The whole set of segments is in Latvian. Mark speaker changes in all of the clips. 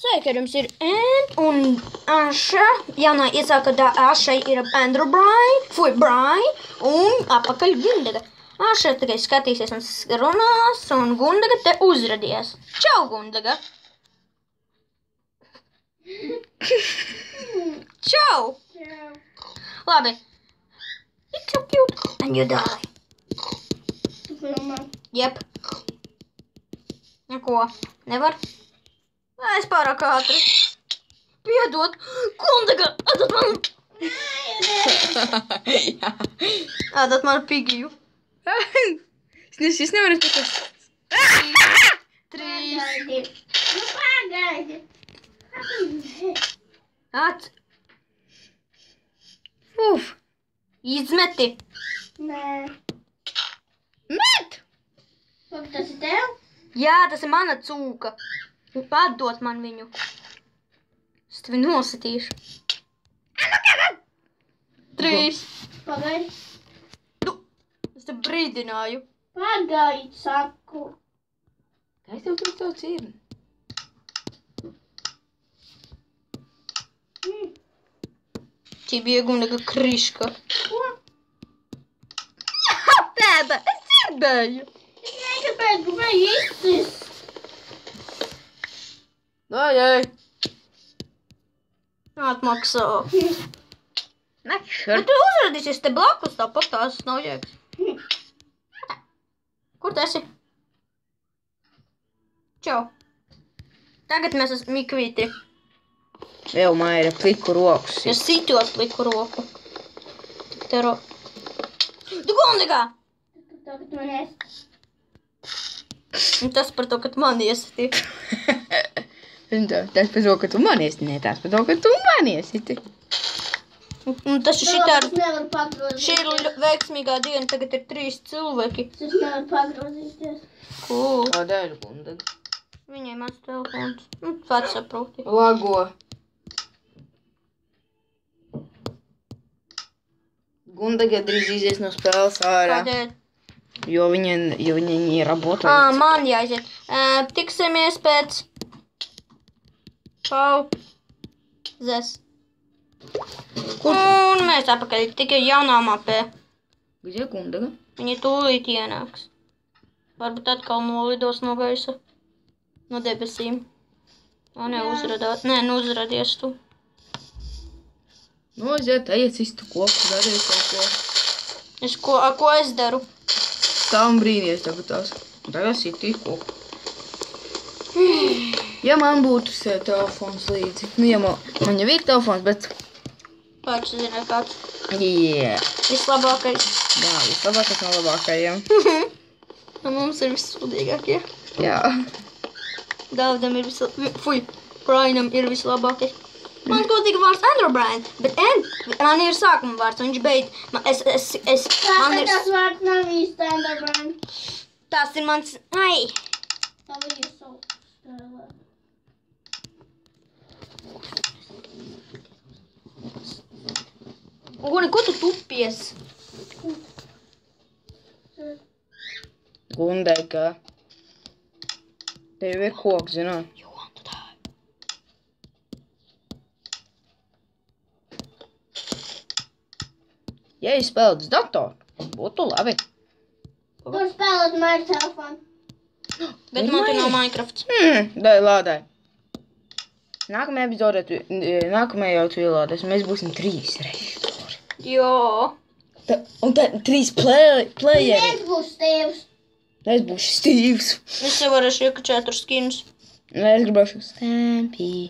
Speaker 1: Sveiki, jums ir Ant un Aša. Jaunā iesāka Ašai ir Brian, un apakaļ Gundaga. Aša tikai skatīsies un runās, un Gundaga te uzradies. Čau, Gundaga! Čau! Labi. It's so cute. And you die. Jep. Neko, nevar? Es pārāk ātri. Piedod, Gundaga, atdod man. Atdod man pigiju.
Speaker 2: Šis nevar izpatīt.
Speaker 1: 3.
Speaker 3: Nu pagaidi.
Speaker 1: Uf. Izmeti.
Speaker 3: Nē.
Speaker 1: Met!
Speaker 3: Vai tas ir tev?
Speaker 1: Jā, tas ir mana cūka. Atdod man viņu. Es tevi nositīšu. 3.
Speaker 3: Pagaidi.
Speaker 1: Es te brīdināju.
Speaker 3: Pagaidi, saku.
Speaker 2: Kā es tev tur savu cirni?
Speaker 1: Тебе Gundaga kriška.
Speaker 3: Ko?
Speaker 1: Tēda, es dzirdēju.
Speaker 3: Es nekāpēc gribēju izcist.
Speaker 2: Ej.
Speaker 1: Atmaksā.
Speaker 2: Nešur.
Speaker 1: Bet tu uzradīsies te blakus, tāpat tās nav jēgas. Kur tu esi? Čau. Tagad mēs esam mikvīti.
Speaker 2: Vēl Maira pliku rokas.
Speaker 1: Es situ ar pliku roku. Tik te Tu Gundaga!
Speaker 3: Tagad man esi.
Speaker 1: Un tas par to, ka tu mani iesiti.
Speaker 2: Tas par to, ka tu man iesi. Nē, tas par to, ka tu man iesiti.
Speaker 1: Un tas šitā
Speaker 3: Es nevaru pagrozīties.
Speaker 1: šī ir veiksmīgā diena, tagad ir 3 cilvēki.
Speaker 3: Es nevaru pagrozīties.
Speaker 1: Cool.
Speaker 2: Kādēļ, Gundaga?
Speaker 1: Viņai mans telefons. Nu, pats saproti.
Speaker 2: Lago. Gundaga drīz izies no spēles ārā.
Speaker 1: Kādēļ?
Speaker 2: Jo viņa ir работает.
Speaker 1: Man jāiziet. Tiksimies pēc pauzes. Un mēs apakaļ tikai jaunā mapē.
Speaker 2: Где Gundaga?
Speaker 1: Viņa tūlīt ienāks. Varbūt atkal nolidos no gaisa. No debesīm. O, neuzradies. Nē, nu uzradies tu.
Speaker 2: Nu, aiziet, ejiet cistu koku, dariet kaut ko.
Speaker 1: Ko es daru?
Speaker 2: Stāv un brīnies tagad tās. Tagad sitīt koku. Ja man būtu telefons līdzi. Nu, ja man jau ir telefons, bet...
Speaker 1: Kāds zina kāds?
Speaker 2: Yeah.
Speaker 1: Vislabākais.
Speaker 2: Jā, vislabākais no labākajiem.
Speaker 1: Mums ir vissūdīgākie.
Speaker 2: Jā.
Speaker 1: Davidam ir Brianam ir vislabākais. Man godīgi vārds Andrew Brian, bet man ir sākuma vārds, un viņš beidz. Man ir...
Speaker 3: Tas vārds nav īsti Enderbrand.
Speaker 1: Tas ir mans... Ai!
Speaker 3: Tā viņa savu spēlē.
Speaker 1: Guni, ko tu tupies?
Speaker 2: Gundaga. Tev ir koks, zināt. Ja es spēlētu uz datoru, būtu labi.
Speaker 3: Tur spēlēt man telefonu.
Speaker 1: Bet man te nav Minecrafts.
Speaker 2: Dai lādai. Nākamajā epizodē, nākamajā jau tu ielādēs, mēs būsim 3 režisori.
Speaker 1: Jo.
Speaker 2: Un tad 3 playeri.
Speaker 3: Viens būs Steve's.
Speaker 2: Es būšu Steve's.
Speaker 1: Es jau varēšu iekačēt ar skins.
Speaker 2: Es gribēšu Stampy.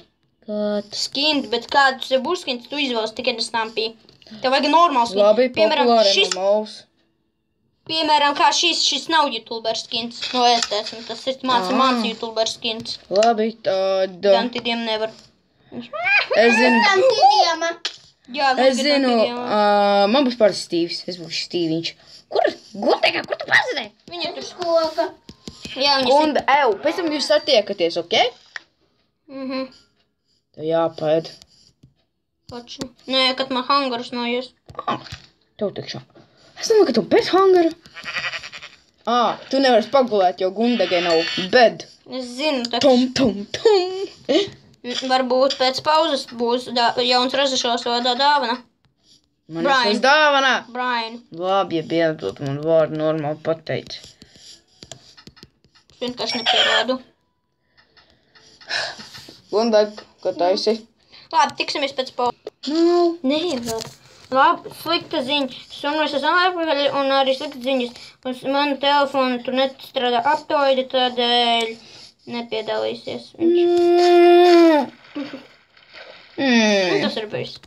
Speaker 1: Skins, bet kāds tev būs skins, tu izvēlas tikai ne Stampy. Tev vajag normāls skins.
Speaker 2: Labi, populāri
Speaker 1: šis,
Speaker 2: normāls.
Speaker 1: piemēram, kā šis nav YouTuber skins. No es esmu, tas ir mans YouTuber skins.
Speaker 2: Labi, tad...
Speaker 1: Gantidiem nevar.
Speaker 2: Es zinu,
Speaker 3: Tam tīdiema.
Speaker 1: Jā,
Speaker 2: es zinu, man būs pāris Steve's. Es būšu Steviņš. Kur? Gundaga, kur tu pazudēji?
Speaker 1: Viņa tur...
Speaker 3: Koka.
Speaker 1: Jā, viņa...
Speaker 2: Gunda, pēc tam jūs satiekaties, ok? Tev jāpēd.
Speaker 1: Taču. Nē, kad man hangarus noies.
Speaker 2: Tev tikšā. Es domāju, ka tu bez hangara. Tu nevari pagulēt, jo Gundagai nav bed.
Speaker 1: Es zinu, taču.
Speaker 2: Tom.
Speaker 1: Varbūt pēc pauzes būs jauns ražošanas vārdā dāvana.
Speaker 2: Man
Speaker 1: Brian.
Speaker 2: tas dāvana.
Speaker 1: Brian.
Speaker 2: Labi, ja piedod man vārdu normāli pateici.
Speaker 1: Es vienkārši nepierādu.
Speaker 2: Lundāk, ko taisi?
Speaker 1: Labi, tiksimies pēc pauzes.
Speaker 2: Nav.
Speaker 1: Nē, labi, slikta ziņa. Es esmu atpakaļ un arī slikta ziņas. Uz manu telefonu tur nestrādā aptoidi, tādēļ nepiedalīsies viņš. Tas ir bijis.